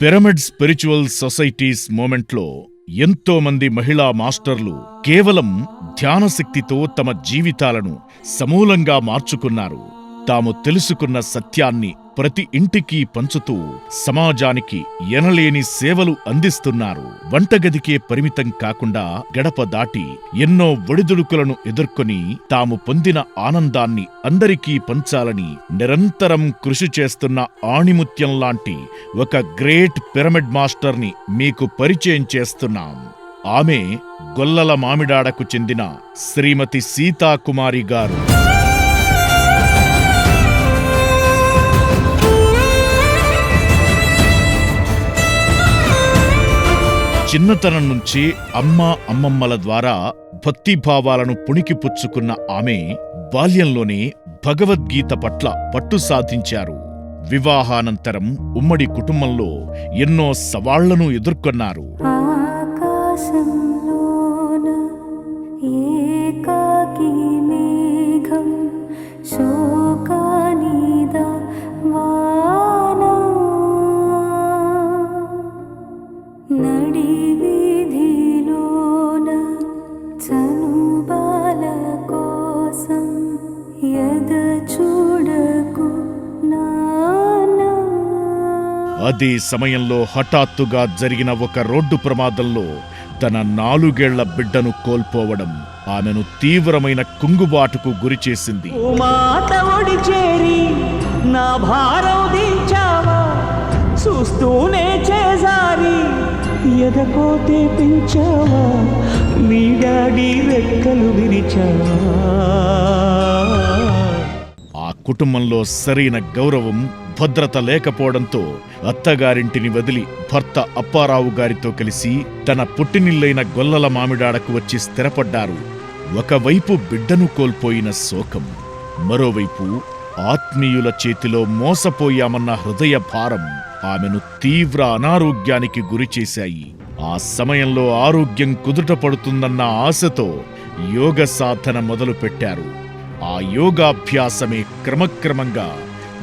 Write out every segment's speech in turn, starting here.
Pyramid spiritual societies మూమెంట్లో ఎంతో మంది మహిళా మాస్టర్లు కేవలం ధ్యానశక్తితో తమ జీవితాలను సమూలంగా మార్చుకున్నారు. తాము తెలుసుకున్న సత్యాన్ని ప్రతి ఇంటికి పంచుతూ సమాజానికి ఎనలేని సేవలు అందిస్తున్నారు. వంటగదికే పరిమితం కాకుండా గడప దాటి ఎన్నో ఒడిదుడుకులను ఎదుర్కొని తాము పొందిన ఆనందాన్ని అందరికీ పంచాలని నిరంతరం కృషి చేస్తున్న ఆణిముత్యం లాంటి ఒక గ్రేట్ పిరమిడ్ మాస్టర్ని మీకు పరిచయం చేస్తున్నాం. ఆమె గొల్లల మామిడాడకు చెందిన శ్రీమతి సీతాకుమారి గారు. చిన్నతనం నుంచి అమ్మమ్మల ద్వారా భక్తిభావాలను పుణికిపుచ్చుకున్న ఆమె బాల్యంలోనే భగవద్గీత పట్ల పట్టు సాధించారు. వివాహానంతరం ఉమ్మడి కుటుంబంలో ఎన్నో సవాళ్లను ఎదుర్కొన్నారు. అదే సమయంలో హఠాత్తుగా జరిగిన ఒక రోడ్డు ప్రమాదంలో తన 4 ఏళ్ల బిడ్డను కోల్పోవడం ఆమెను తీవ్రమైన కుంగుబాటుకు గురిచేసింది. చూస్తూనే చేసారి ఎదపోతే పెంచావా నీ డాడీ రెక్కలు విరిచావా. ఆ కుటుంబంలో సరైన గౌరవం భద్రత లేకపోవడంతో అత్తగారింటిని వదిలి భర్త అప్పారావు గారితో కలిసి తన పుట్టినిల్లైన గొల్లల మామిడాడకు వచ్చి స్థిరపడ్డారు. ఒకవైపు బిడ్డను కోల్పోయిన శోకం, మరోవైపు ఆత్మీయుల చేతిలో మోసపోయామన్న హృదయ భారం ఆమెను తీవ్ర అనారోగ్యానికి గురిచేశాయి. ఆ సమయంలో ఆరోగ్యం కుదుటపడుతుందన్న ఆశతో యోగ సాధన మొదలుపెట్టారు. ఆ యోగాభ్యాసమే క్రమక్రమంగా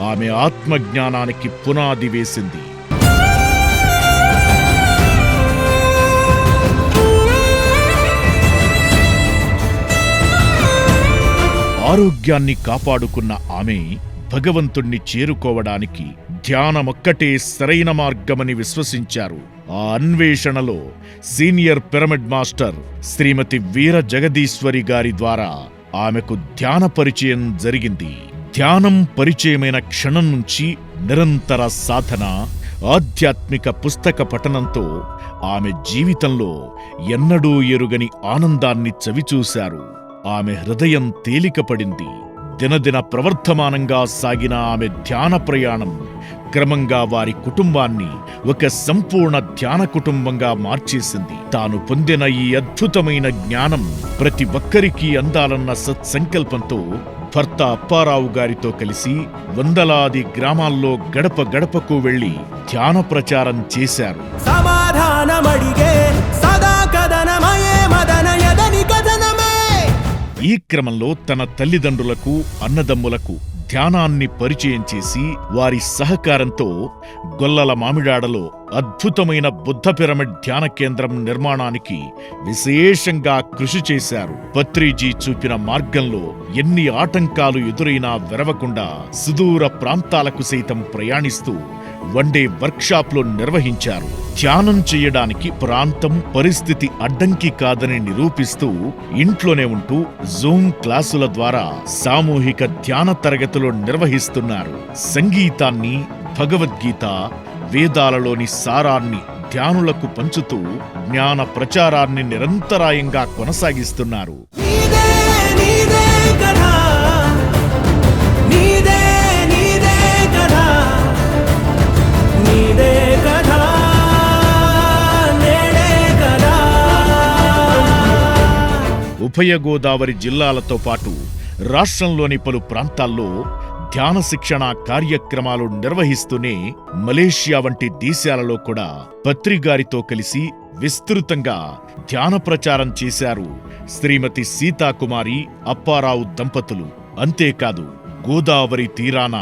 ఆమె ఆత్మజ్ఞానానికి పునాది వేసింది. ఆరోగ్యాన్ని కాపాడుకున్న ఆమె భగవంతుణ్ణి చేరుకోవడానికి ధ్యానమొక్కటే సరైన మార్గమని విశ్వసించారు. ఆ అన్వేషణలో సీనియర్ పిరమిడ్ మాస్టర్ శ్రీమతి వీర జగదీశ్వరి గారి ద్వారా ఆమెకు ధ్యాన పరిచయం జరిగింది. ధ్యానం పరిచయమైన క్షణం నుంచి నిరంతర సాధన, ఆధ్యాత్మిక పుస్తక పఠనంతో ఆమె జీవితంలో ఎన్నడూ ఎరుగని ఆనందాన్ని చవిచూశారు. ఆమె హృదయం తేలికపడింది. దినదిన ప్రవర్ధమానంగా సాగిన ఆమె ధ్యాన ప్రయాణం క్రమంగా వారి కుటుంబాన్ని ఒక సంపూర్ణ ధ్యాన కుటుంబంగా మార్చేసింది. తాను పొందిన ఈ అద్భుతమైన జ్ఞానం ప్రతి ఒక్కరికీ అందాలన్న సత్సంకల్పంతో భర్త అప్పారావు గారితో కలిసి వందలాది గ్రామాల్లో గడప గడపకు వెళ్లి ధ్యాన ప్రచారం చేశారు. ఈ క్రమంలో తన తల్లిదండ్రులకు, అన్నదమ్ములకు ధ్యానాన్ని పరిచయం చేసి వారి సహకారంతో గొల్లల మామిడాడలో అద్భుతమైన బుద్ధ పిరమిడ్ ధ్యాన కేంద్రం నిర్మాణానికి విశేషంగా కృషి చేశారు. పత్రిజీ చూపిన మార్గంలో ఎన్ని ఆటంకాలు ఎదురైనా వెరవకుండా సుదూర ప్రాంతాలకు సైతం ప్రయాణిస్తూ వన్డే వర్క్షాప్లు నిర్వహించారు. ధ్యానం చేయడానికి ప్రాంతం, పరిస్థితి అడ్డంకి కాదని నిరూపిస్తూ ఇంట్లోనే ఉంటూ జూమ్ క్లాసుల ద్వారా సామూహిక ధ్యాన తరగతులు నిర్వహిస్తున్నారు. సంగీతాన్ని, భగవద్గీత, వేదాలలోని సారాన్ని ధ్యానులకు పంచుతూ జ్ఞాన ప్రచారాన్ని నిరంతరాయంగా కొనసాగిస్తున్నారు. ఉభయ గోదావరి జిల్లాలతో పాటు రాష్ట్రంలోని పలు ప్రాంతాల్లో ధ్యాన శిక్షణ కార్యక్రమాలు నిర్వహిస్తూనే మలేషియా వంటి దేశాలలో కూడా పత్రిగారితో కలిసి విస్తృతంగా ధ్యాన ప్రచారం చేశారు శ్రీమతి సీతాకుమారి, అప్పారావు దంపతులు. అంతేకాదు, గోదావరి తీరాన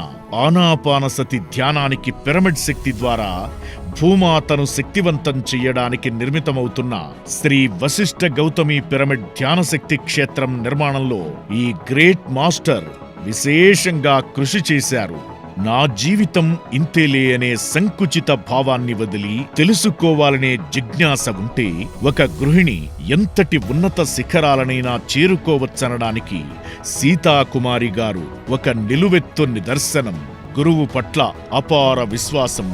ఆనాపానసతి ధ్యానానికి పిరమిడ్ శక్తి ద్వారా భూమాతను శక్తివంతం చెయ్యడానికి నిర్మితమవుతున్న శ్రీ వశిష్ఠ గౌతమి పిరమిడ్ ధ్యానశక్తి క్షేత్రం నిర్మాణంలో ఈ గ్రేట్ మాస్టర్ విశేషంగా కృషి చేశారు. నా జీవితం ఇంతేలే అనే సంకుచిత భావాన్ని వదిలి తెలుసుకోవాలనే జిజ్ఞాస ఉంటే ఒక గృహిణి ఎంతటి ఉన్నత శిఖరాలనైనా చేరుకోవచ్చనడానికి సీతాకుమారి గారు ఒక నిలువెత్తు నిదర్శనం. గురువు పట్ల అపార విశ్వాసం,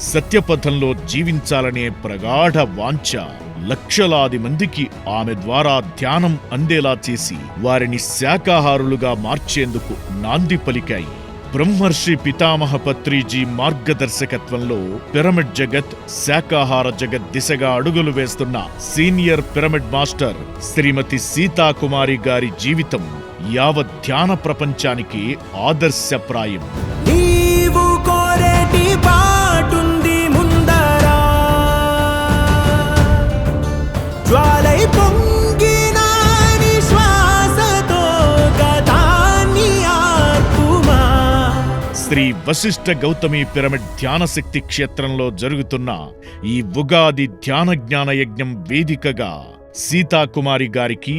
సత్యపథంలో జీవించాలనే ప్రగాఢ వాంఛ లక్షలాది మందికి ఆమె ద్వారా ధ్యానం అందేలా చేసి వారిని శాకాహారులుగా మార్చేందుకు నాంది పలికాయి. బ్రహ్మర్షి పితామహ పత్రిజీ మార్గదర్శకత్వంలో పిరమిడ్ జగత్, శాకాహార జగత్ దిశగా అడుగులు వేస్తున్న సీనియర్ పిరమిడ్ మాస్టర్ శ్రీమతి సీతాకుమారి గారి జీవితం యావత్ ధ్యాన ప్రపంచానికి ఆదర్శప్రాయం. నీవు కోరేటి బాటుంది ముందరా, జ్వాలై పొంగిన నీ శ్వాసతో గతాన్ని ఆర్పుమా. శ్రీ వశిష్ఠ గౌతమి పిరమిడ్ ధ్యానశక్తి క్షేత్రంలో జరుగుతున్న ఈ ఉగాది ధ్యాన జ్ఞాన యజ్ఞం వేదికగా సీతాకుమారి గారికి,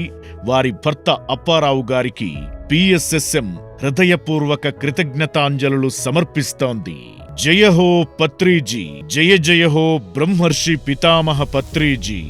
వారి భర్త అప్పారావు గారికి పిఎస్ఎస్ఎం హృదయపూర్వక కృతజ్ఞతాంజలులు సమర్పిస్తోంది. జయ హో పత్రిజీ, జయ జయ హో బ్రహ్మర్షి పితామహ పత్రిజీ.